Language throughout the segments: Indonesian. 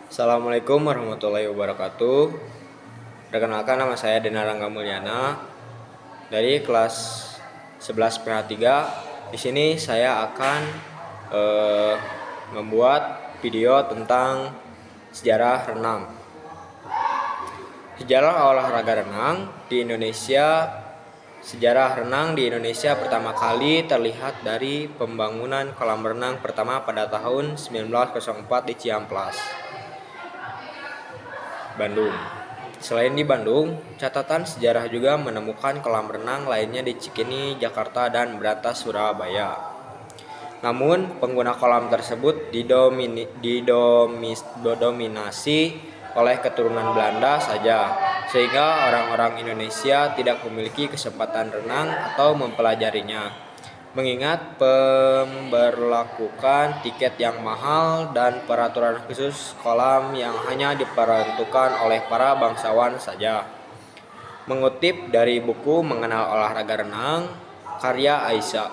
Assalamualaikum warahmatullahi wabarakatuh. Perkenalkan, nama saya Dena Rangga Mulyana dari kelas 11 PH 3. Di sini saya akan membuat video tentang sejarah renang. Sejarah olahraga renang di Indonesia. Sejarah renang di Indonesia pertama kali terlihat dari pembangunan kolam renang pertama pada tahun 1904 di Ciamplas, Bandung. Selain di Bandung, catatan sejarah juga menemukan kolam renang lainnya di Cikini, Jakarta, dan Brantas, Surabaya. Namun, pengguna kolam tersebut didominasi oleh keturunan Belanda saja, sehingga orang-orang Indonesia tidak memiliki kesempatan renang atau mempelajarinya. Mengingat pemberlakukan tiket yang mahal dan peraturan khusus kolam yang hanya diperuntukkan oleh para bangsawan saja. Mengutip dari buku Mengenal Olahraga Renang, karya Aisyah,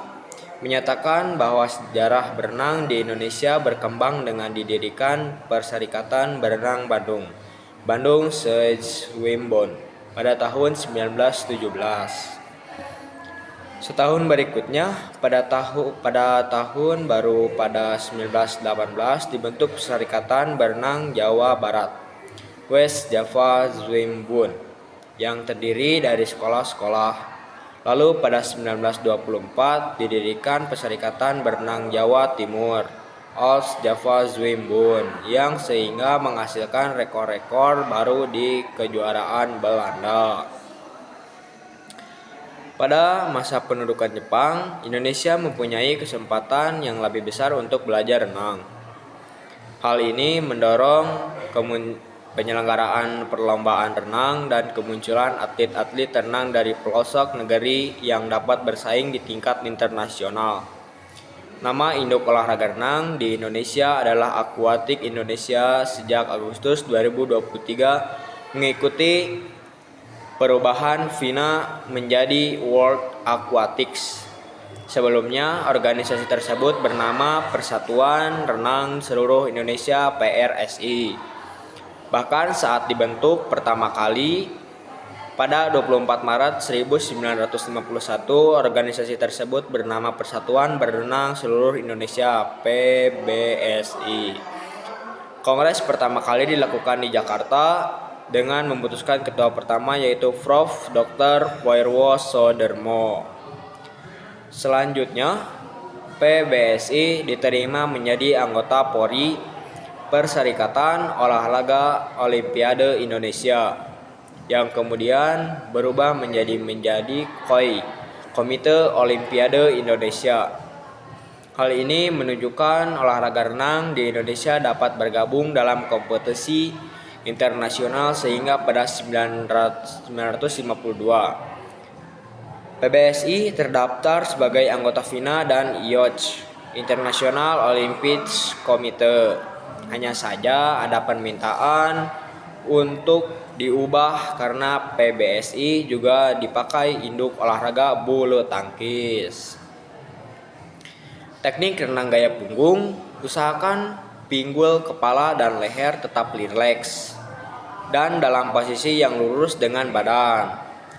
menyatakan bahwa sejarah berenang di Indonesia berkembang dengan didirikan Perserikatan Berenang Bandung, Bandung Schwimmebond, pada tahun 1917. Setahun berikutnya, pada tahun baru pada 1918 dibentuk Perserikatan Berenang Jawa Barat, West Java Schwimmebond, yang terdiri dari sekolah-sekolah. Lalu pada 1924 didirikan Perserikatan Berenang Jawa Timur, Old Java Schwimmebond, yang sehingga menghasilkan rekor-rekor baru di kejuaraan Belanda. Pada masa pendudukan Jepang, Indonesia mempunyai kesempatan yang lebih besar untuk belajar renang. Hal ini mendorong penyelenggaraan perlombaan renang dan kemunculan atlet-atlet renang dari pelosok negeri yang dapat bersaing di tingkat internasional. Nama induk olahraga renang di Indonesia adalah Aquatic Indonesia sejak Agustus 2023 mengikuti perubahan FINA menjadi World Aquatics. Sebelumnya, organisasi tersebut bernama Persatuan Renang Seluruh Indonesia (PRSI). Bahkan saat dibentuk pertama kali pada 24 Maret 1951, organisasi tersebut bernama Persatuan Berenang Seluruh Indonesia (PBSI). Kongres pertama kali dilakukan di Jakarta dengan memutuskan ketua pertama yaitu Prof. Dr. Poirwo Soedarmo. Selanjutnya, PBSI diterima menjadi anggota PORI, Perserikatan Olahraga Olimpiade Indonesia, yang kemudian berubah menjadi KOI, Komite Olimpiade Indonesia. Hal ini menunjukkan olahraga renang di Indonesia dapat bergabung dalam kompetisi internasional sehingga pada 1952 PBSI terdaftar sebagai anggota FINA dan IOC, International Olympic Committee. Hanya saja ada permintaan untuk diubah karena PBSI juga dipakai induk olahraga bulu tangkis. Teknik renang gaya punggung, usahakan pinggul, kepala, dan leher tetap rileks dan dalam posisi yang lurus dengan badan.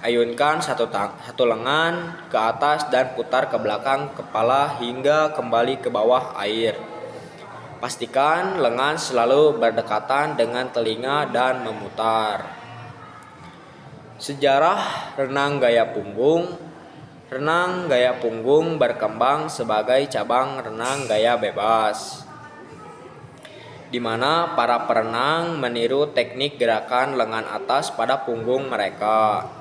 Ayunkan satu lengan ke atas dan putar ke belakang kepala hingga kembali ke bawah air. Pastikan lengan selalu berdekatan dengan telinga dan memutar. Sejarah renang gaya punggung. Renang gaya punggung berkembang sebagai cabang renang gaya bebas, di mana para perenang meniru teknik gerakan lengan atas pada punggung mereka.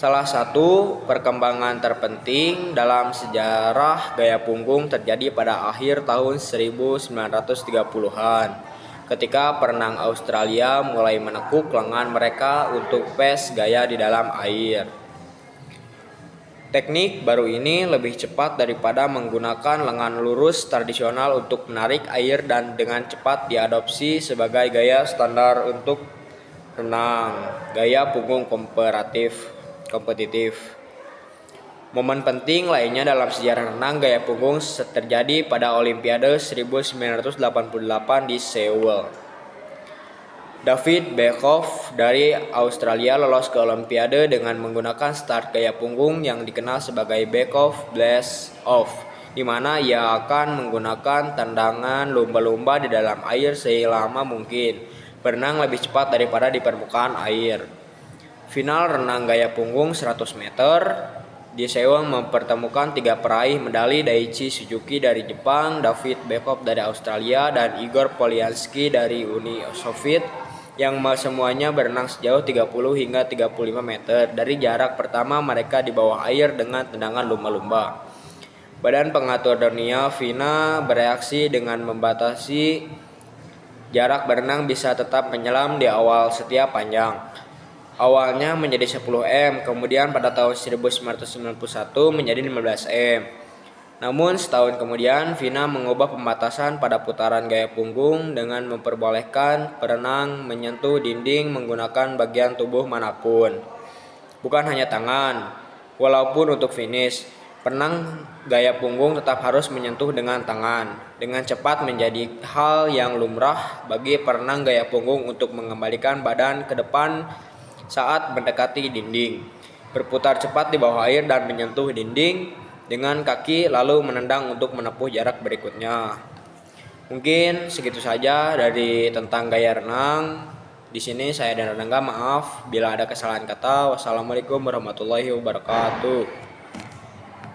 Salah satu perkembangan terpenting dalam sejarah gaya punggung terjadi pada akhir tahun 1930-an, ketika perenang Australia mulai menekuk lengan mereka untuk pace gaya di dalam air. Teknik baru ini lebih cepat daripada menggunakan lengan lurus tradisional untuk menarik air dan dengan cepat diadopsi sebagai gaya standar untuk renang gaya punggung kompetitif. Momen penting lainnya dalam sejarah renang gaya punggung terjadi pada Olimpiade 1988 di Seoul. David Beckhoff dari Australia lolos ke Olimpiade dengan menggunakan start gaya punggung yang dikenal sebagai Beckhoff Blast Off, di mana ia akan menggunakan tendangan lumba-lumba di dalam air selama mungkin, berenang lebih cepat daripada di permukaan air. Final renang gaya punggung 100 meter di Seoul mempertemukan tiga peraih medali, Daichi Suzuki dari Jepang, David Beckhoff dari Australia, dan Igor Polyansky dari Uni Soviet yang semuanya berenang sejauh 30 hingga 35 meter dari jarak pertama mereka di bawah air dengan tendangan lumba-lumba. Badan Pengatur Dunia FINA bereaksi dengan membatasi jarak berenang bisa tetap menyelam di awal setiap panjang. Awalnya menjadi 10 m, kemudian pada tahun 1991 menjadi 15 m. Namun setahun kemudian FINA mengubah pembatasan pada putaran gaya punggung dengan memperbolehkan perenang menyentuh dinding menggunakan bagian tubuh manapun, bukan hanya tangan. Walaupun untuk finish, perenang gaya punggung tetap harus menyentuh dengan tangan. Dengan cepat menjadi hal yang lumrah bagi perenang gaya punggung untuk mengembalikan badan ke depan saat mendekati dinding, berputar cepat di bawah air dan menyentuh dinding dengan kaki lalu menendang untuk menempuh jarak berikutnya. Mungkin segitu saja dari tentang gaya renang. Di sini saya dan Rangga maaf bila ada kesalahan kata. Wassalamualaikum warahmatullahi wabarakatuh.